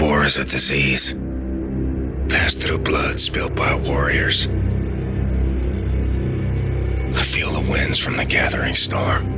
war is a disease, passed through blood spilled by warriors. I feel the winds from the gathering storm.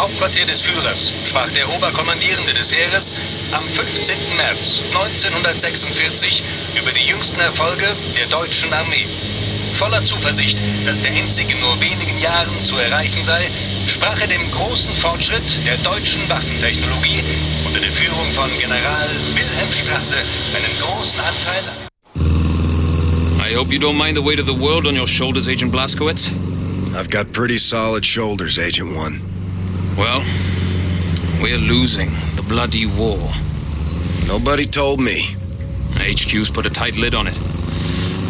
Hauptquartier des Führers sprach der Oberkommandierende des Heeres am 15. März 1946 über die jüngsten Erfolge der deutschen Armee. Voller Zuversicht, dass der Endsieg in nur wenigen Jahren zu erreichen sei, sprach er dem großen Fortschritt der deutschen Waffentechnologie unter der Führung von General Wilhelm Strasse einen großen Anteil. I hope you don't mind the weight of the world on your shoulders, Agent Blazkowicz. I've got pretty solid shoulders, Agent 1. Well, we're losing the bloody war. Nobody told me. HQ's put a tight lid on it.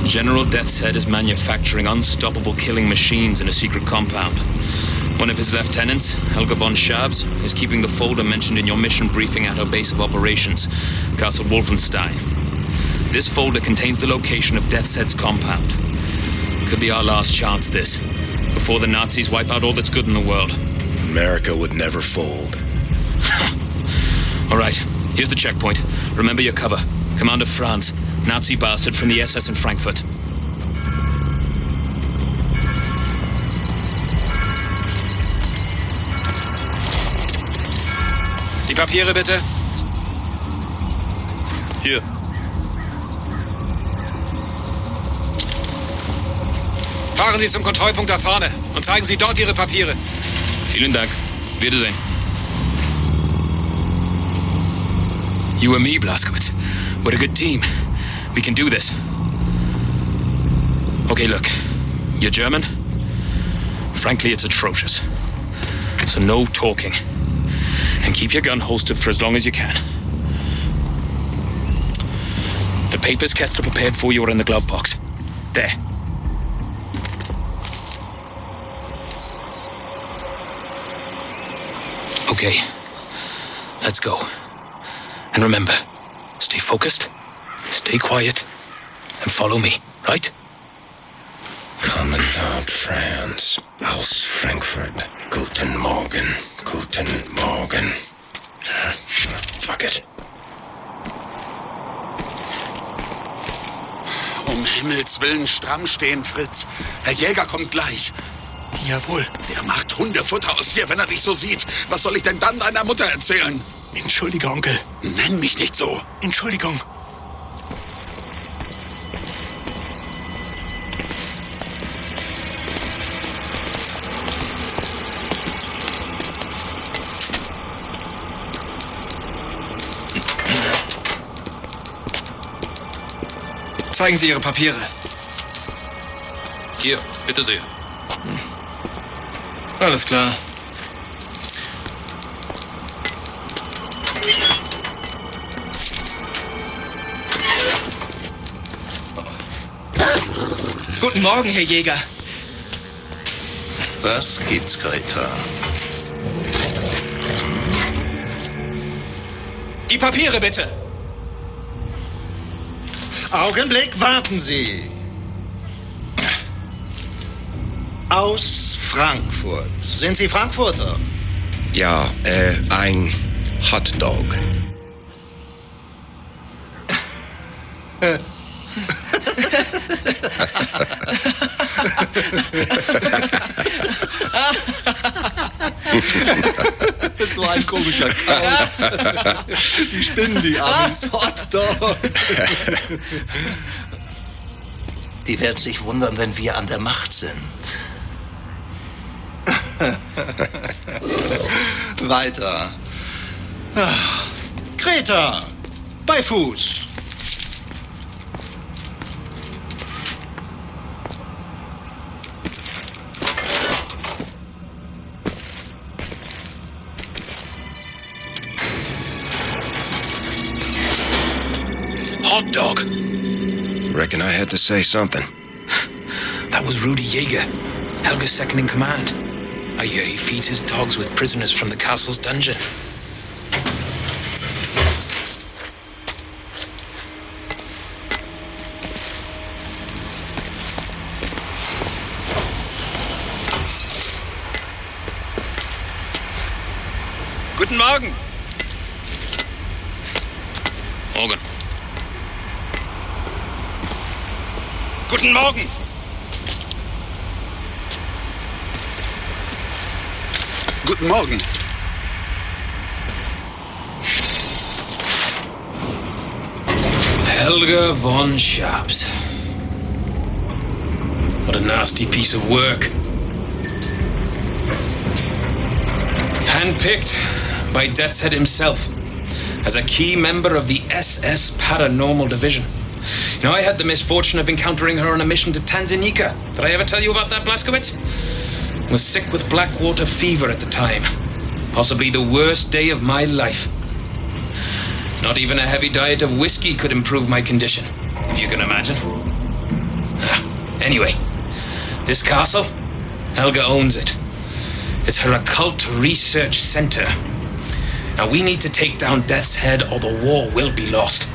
General Deathshead is manufacturing unstoppable killing machines in a secret compound. One of his lieutenants, Helga von Schabs, is keeping the folder mentioned in your mission briefing at her base of operations, Castle Wolfenstein. This folder contains the location of Deathshead's compound. Could be our last chance, this, before the Nazis wipe out all that's good in the world. America would never fold. All right, here's the checkpoint. Remember your cover. Commander Franz, Nazi bastard from the SS in Frankfurt. Die Papiere bitte. Hier. Fahren Sie zum Kontrollpunkt da vorne und zeigen Sie dort Ihre Papiere. Vielen Dank. Wiedersehen. You and me, Blazkowicz. We're a good team. We can do this. Okay, look. You're German? Frankly, it's atrocious. So no talking. And keep your gun holstered for as long as you can. The papers Kessler prepared for you are in the glove box. There. Okay, let's go. And remember, stay focused, stay quiet, and follow me, right? Kommandant Franz aus Frankfurt. Guten Morgen, guten Morgen. Fuck it. Um Himmels Willen stramm stehen, Fritz. Herr Jäger kommt gleich. Jawohl, der macht Hundefutter aus dir, wenn er dich so sieht. Was soll ich denn dann deiner Mutter erzählen? Entschuldige, Onkel. Nenn mich nicht so. Entschuldigung. Zeigen Sie Ihre Papiere. Hier, bitte sehr. Alles klar. Guten Morgen, Herr Jäger. Was gibt's, Greta? Die Papiere bitte. Augenblick, warten Sie. Aus Frankfurt. Sind Sie Frankfurter? Ja, ein Hotdog. So ein komischer Kauz. Die spinnen, die Amis. Hotdog. Die werden sich wundern, wenn wir an der Macht sind. Weiter. Kreta. Bei Fuß. Hotdog. Reckon I had to say something. That was Rudy Jaeger, Helga's second in command. I hear he feeds his dogs with prisoners from the castle's dungeon. Guten Morgen. Morgan. Guten Morgen. Guten Morgen. Helga von Schaps. What a nasty piece of work. Handpicked by Death's Head himself as a key member of the SS Paranormal Division. You know, I had the misfortune of encountering her on a mission to Tanzania. Did I ever tell you about that, Blazkowicz? Was sick with blackwater fever at the time. Possibly the worst day of my life. Not even a heavy diet of whiskey could improve my condition, if you can imagine. Anyway, this castle, Helga owns it. It's her occult research center. Now we need to take down Death's Head or the war will be lost.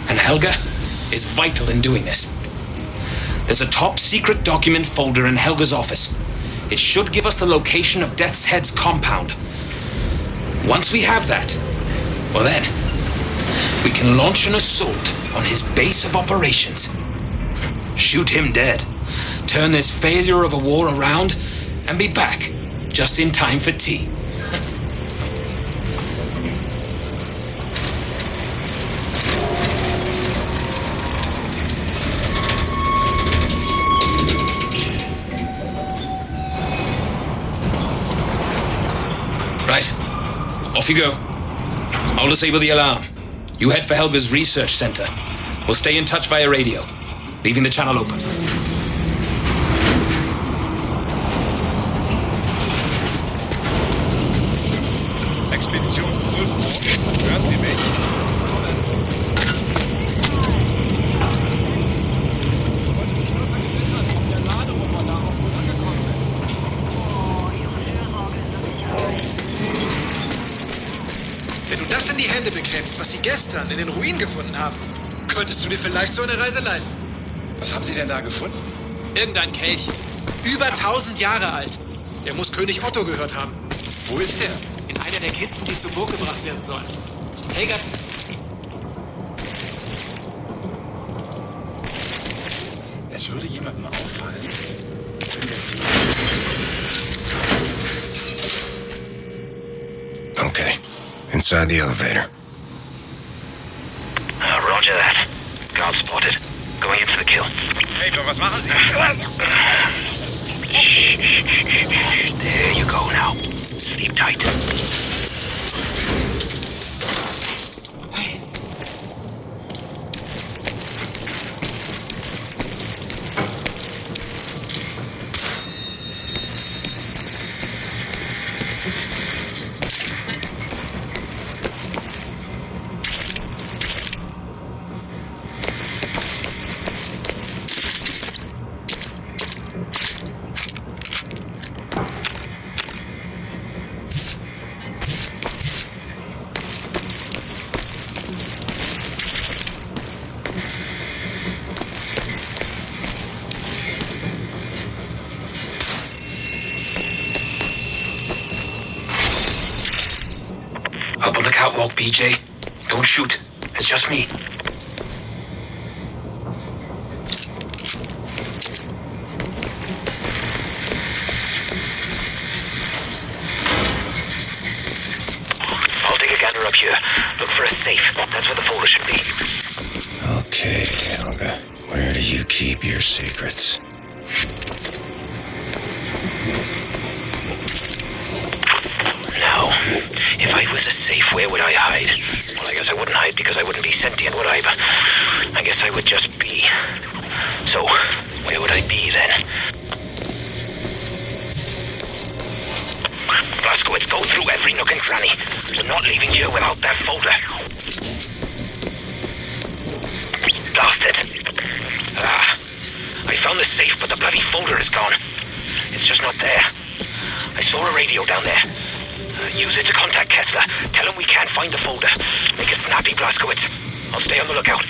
And Helga is vital in doing this. There's a top secret document folder in Helga's office. It should give us the location of Death's Head's compound. Once we have that, well then, we can launch an assault on his base of operations. Shoot him dead. Turn this failure of a war around and be back just in time for tea. Right. Off you go. I'll disable the alarm. You head for Helga's research center. We'll stay in touch via radio, leaving the channel open. Expedition Wolfenstein. Hören Sie mich? Wenn du das in die Hände bekämst, was sie gestern in den Ruinen gefunden haben, könntest du dir vielleicht so eine Reise leisten. Was haben Sie denn da gefunden? Irgendein Kelch. Über 1000 Jahre alt. Der muss König Otto gehört haben. Wo ist der? In einer der Kisten, die zur Burg gebracht werden sollen. Helga. Es würde jemandem auffallen, wenn der Okay. Inside the elevator. Roger that. Guard spotted. Going in for the kill. Hey, was machen Sie? There you go now. Sleep tight. Up on the catwalk, BJ. Don't shoot. It's just me. I'll take a gander up here. Look for a safe. That's where the folder should be. Okay, Helga. Where do you keep your secrets? Now, if I was a safe, where would I hide? Well, I guess I wouldn't hide because I wouldn't be sentient, would I? But I guess I would just be. So, where would I be then? Blazkowicz, go through every nook and cranny. I'm not leaving here without that folder. Blast it. I found the safe, but the bloody folder is gone. It's just not there. I saw a radio down there. Use it to contact Kessler. Tell him we can't find the folder. Make it snappy, Blazkowicz. I'll stay on the lookout.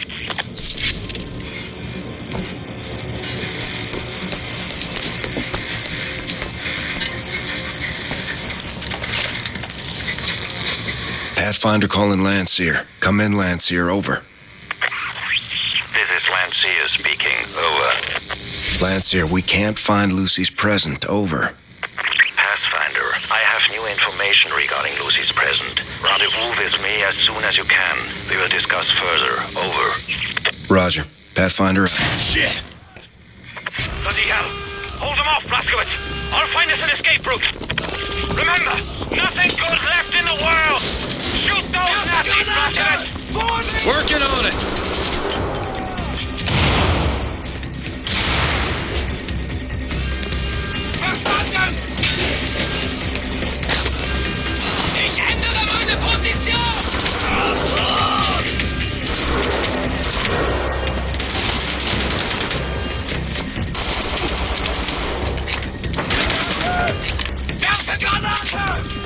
Pathfinder calling Landseer. Come in, Landseer. Over. This is Landseer speaking. Over. Landseer, we can't find Lucy's present. Over. Pathfinder, I have new information regarding Lucy's present. Rendezvous with me as soon as you can. We will discuss further. Over. Roger. Pathfinder. Shit! Bloody hell! Hold them off, Blazkowicz! I'll find us an escape route! Remember, nothing good left in the world! Shoot those Nazis, Blazkowicz! Working on it! Verstanden! Ich ändere meine Position! Werfe Granate! Granate!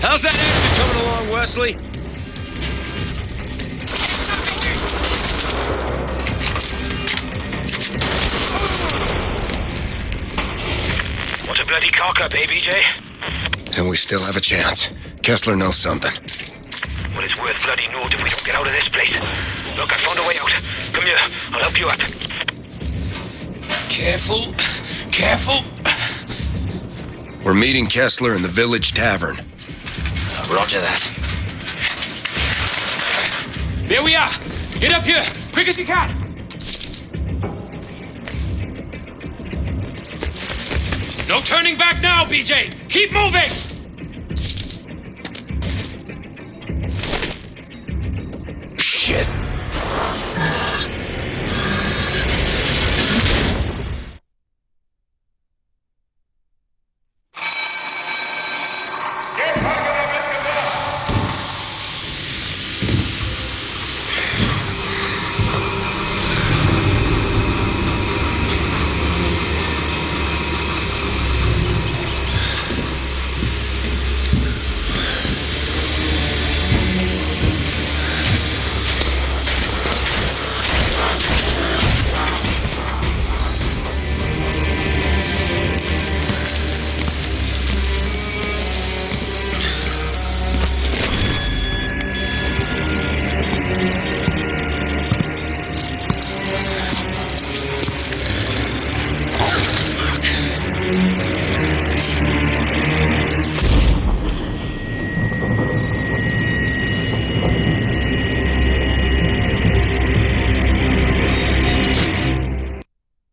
How's that exit coming along, Wesley? What a bloody cock-up, eh, BJ? And we still have a chance. Kessler knows something. Well, it's worth bloody naught if we don't get out of this place. Look, I found a way out. Come here, I'll help you up. Careful. Careful. We're meeting Kessler in the village tavern. Roger that. There we are. Get up here, quick as you can. No turning back now, BJ. Keep moving.